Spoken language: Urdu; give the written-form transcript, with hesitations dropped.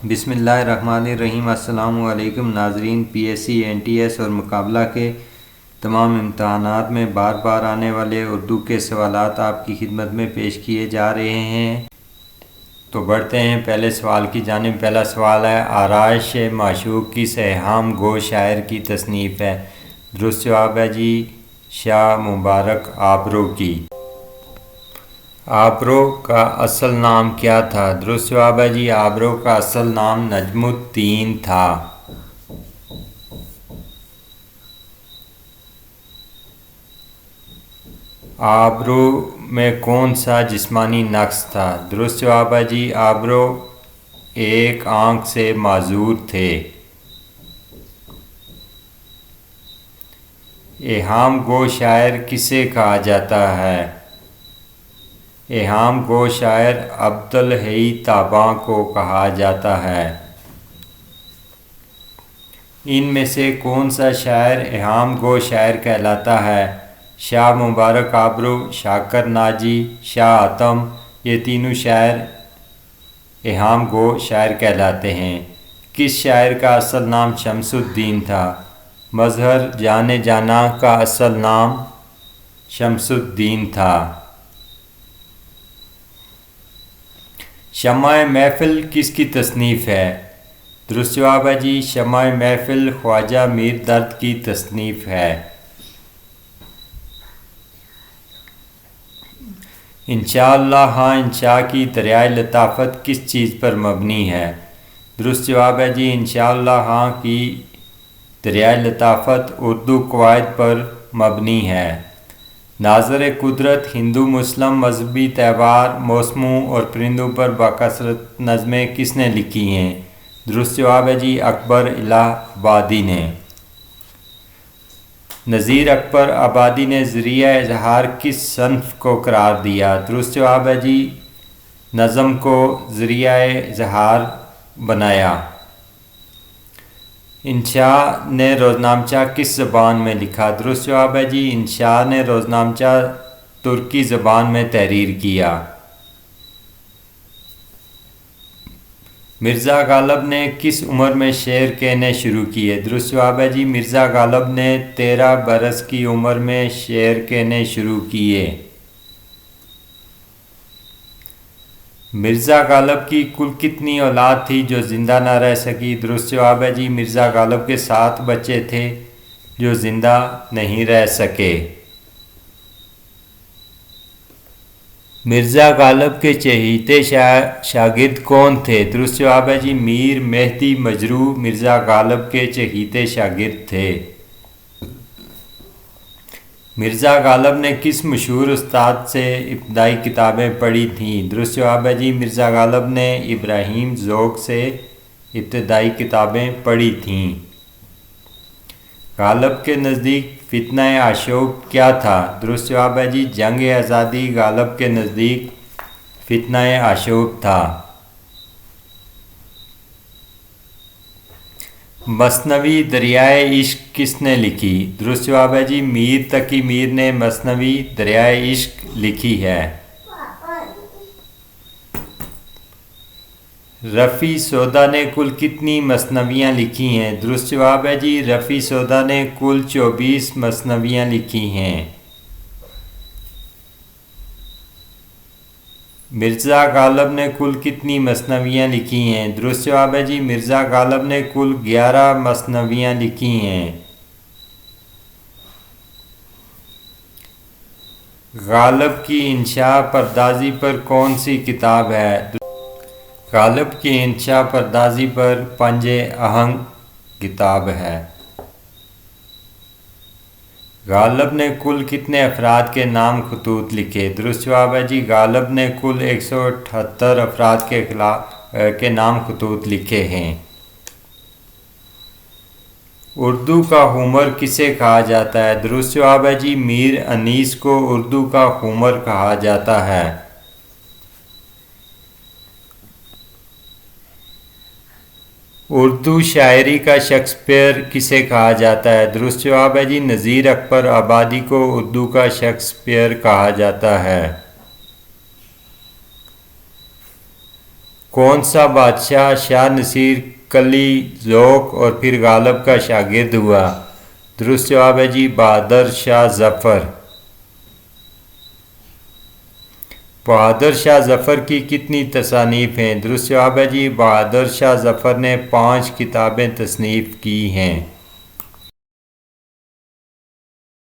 بسم اللہ الرحمن الرحیم۔ السلام علیکم ناظرین۔ P S C N T S اور مقابلہ کے تمام امتحانات میں بار بار آنے والے اردو کے سوالات آپ کی خدمت میں پیش کیے جا رہے ہیں، تو بڑھتے ہیں پہلے سوال کی جانب۔ پہلا سوال ہے، آرائش معشوق کس ایہام گو شاعر کی تصنیف ہے؟ درست جواب ہے جی شاہ مبارک آبرو کی۔ آبرو کا اصل نام کیا تھا؟ درست جواب ہے جی آبرو کا اصل نام نجم الدین تھا۔ آبرو میں کون سا جسمانی نقص تھا؟ درست جواب ہے جی آبرو ایک آنکھ سے معذور تھے۔ ایہام گو شاعر کسے کہا جاتا ہے؟ ایہام گو شاعر عبدالحی تاباں کو کہا جاتا ہے۔ ان میں سے کون سا شاعر ایہام گو شاعر کہلاتا ہے؟ شاہ مبارک آبرو، شاکر ناجی، شاہ عتم، یہ تینوں شاعر ایہام گو شاعر کہلاتے ہیں۔ کس شاعر کا اصل نام شمس الدین تھا؟ مظہر جان جاناں کا اصل نام شمس الدین تھا۔ شمع محفل کس کی تصنیف ہے؟ درست جواب ہے جی شمع محفل خواجہ میر درد کی تصنیف ہے۔ انشاءاللہ ہاں انشاء کی دریائے لطافت کس چیز پر مبنی ہے؟ درست جواب ہے جی انشاءاللہ ہاں کی دریائے لطافت اردو قواعد پر مبنی ہے۔ ناظر قدرت ہندو مسلم مذہبی تہوار، موسموں اور پرندوں پر باکثرت نظمیں کس نے لکھی ہیں؟ درست جواب ہے جی اکبر الہ آبادی نے۔ نذیر اکبر آبادی نے ذریعہ اظہار کس صنف کو قرار دیا؟ درست جواب ہے جی نظم کو ذریعہ اظہار بنایا۔ انشاء نے روزنامچہ کس زبان میں لکھا؟ درست جواب ہے جی انشاء نے روزنامچہ ترکی زبان میں تحریر کیا۔ مرزا غالب نے کس عمر میں شعر کہنے شروع کیے؟ درست جواب ہے جی مرزا غالب نے 13 برس کی عمر میں شعر کہنے شروع کیے۔ مرزا غالب کی کل کتنی اولاد تھی جو زندہ نہ رہ سکی؟ درست جواب ہے جی مرزا غالب کے 7 بچے تھے جو زندہ نہیں رہ سکے۔ مرزا غالب کے چہیتے شاگرد کون تھے؟ درست جواب ہے جی میر مہدی مجروح مرزا غالب کے چہیتے شاگرد تھے۔ مرزا غالب نے کس مشہور استاد سے ابتدائی کتابیں پڑھی تھیں؟ درست جواب ہے جی مرزا غالب نے ابراہیم ذوق سے ابتدائی کتابیں پڑھی تھیں۔ غالب کے نزدیک فتنہ آشوب کیا تھا؟ درست جواب ہے جی جنگ آزادی غالب کے نزدیک فتنہ آشوب تھا۔ مثنوی دریائے عشق کس نے لکھی؟ درست جواب ہے جی میر تقی میر نے مثنوی دریائے عشق لکھی ہے۔ رفیع سودا نے کل کتنی مثنویاں لکھی ہیں؟ درست جواب ہے جی رفیع سودا نے کل 24 مثنویاں لکھی ہیں۔ مرزا غالب نے کل کتنی مثنویاں لکھی ہیں؟ درست جواب ہے جی مرزا غالب نے کل 11 مثنویاں لکھی ہیں۔ غالب کی انشاء پردازی پر کون سی کتاب ہے؟ غالب کی انشاء پردازی پر پنج آہنگ کتاب ہے۔ غالب نے کل کتنے افراد کے نام خطوط لکھے؟ درست جواب ہے جی غالب نے کل 178 افراد کے نام خطوط لکھے ہیں۔ اردو کا ہومر کسے کہا جاتا ہے؟ درست جواب ہے جی میر انیس کو اردو کا ہومر کہا جاتا ہے۔ اردو شاعری کا شیکسپیئر کسے کہا جاتا ہے؟ درست جواب ہے جی نذیر اکبر آبادی کو اردو کا شیکسپیئر کہا جاتا ہے۔ کون سا بادشاہ شاہ نصیر کلی ذوق اور پھر غالب کا شاگرد ہوا؟ درست جواب ہے جی بہادر شاہ ظفر۔ بہادر شاہ ظفر کی کتنی تصانیف ہیں؟ درست جواب ہے جی بہادر شاہ ظفر نے 5 کتابیں تصنیف کی ہیں۔